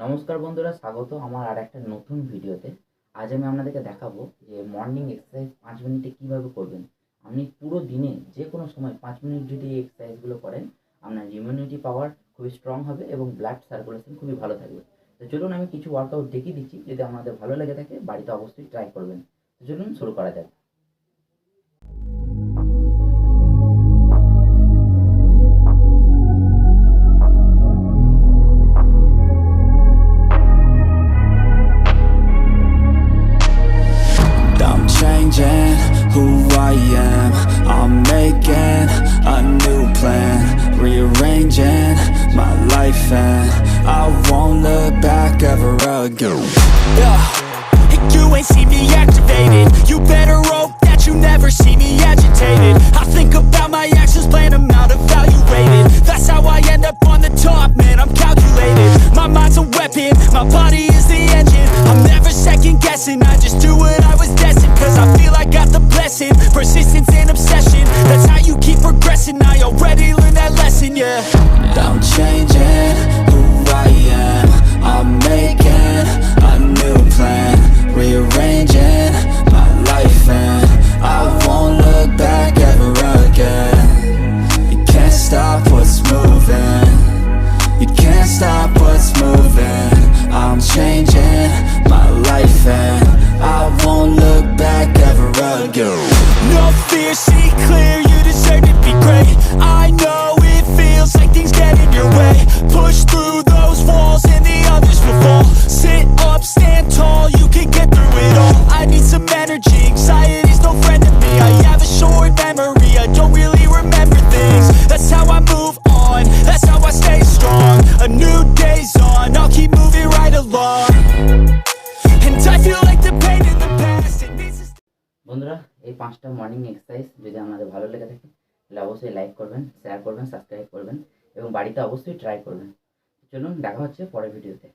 নমস্কার বন্ধুরা, স্বাগত আমার আর একটা নতুন ভিডিওতে। আজ আমি আপনাদেরকে দেখাবো যে মর্নিং এক্সারসাইজ 5 মিনিটে কীভাবে করবেন। আপনি পুরো দিনে যে কোনো সময় 5 মিনিট যদি এই এক্সারসাইজগুলো করেন, আপনার ইমিউনিটি পাওয়ার খুবই স্ট্রং হবে এবং ব্লাড সার্কুলেশন খুবই ভালো থাকবে। তো চলুন আমি কিছু ওয়ার্কআউট দেখিয়ে দিচ্ছি, যদি আপনাদের ভালো লেগে থাকে বাড়িতে অবশ্যই ট্রাই করবেন। তো চলুন শুরু করা যাক। I'm changing who I am. I'm making a new plan, rearranging my life, and I won't look back ever again. Yeah, and you ain't see me activated. You better hope that you never see me agitated. I think about my actions, plan them out, evaluated. That's how I end up on the top, man, I'm calculated. My mind's a weapon, my body is the engine. I'm never second guessing, I just do what I was destined. Cause I feel I got the blessing, persistence and obsession. That's how you keep progressing, I already learned that lesson, yeah. I'm changing who I am. I'm making a new plan, rearranging my life, and I won't look back ever again. You can't stop what's moving. You can't stop what's moving. I'm changing my life, and I won't look back ever again. No fear, see clear, you deserve to be great. I know it feels like things get in your way. Push through those walls and the others will fall. Sit up, stand tall, you can get through it all. I need some energy, anxiety's no friend to me. I have a short memory, I don't really remember things. That's how I move on, that's how I stay strong. A new day's on, I'll keep moving right along. And I feel like the pain in the past, it needs to... বন্ধুরা, এই 5টা morning exercise যদি আপনাদের ভালো লেগে থাকে তাহলে অবশ্যই লাইক করবেন, শেয়ার করবেন, সাবস্ক্রাইব করবেন এবং বাড়িতে অবশ্যই ট্রাই করবেন। চলুন দেখা হচ্ছে পরের ভিডিওতে।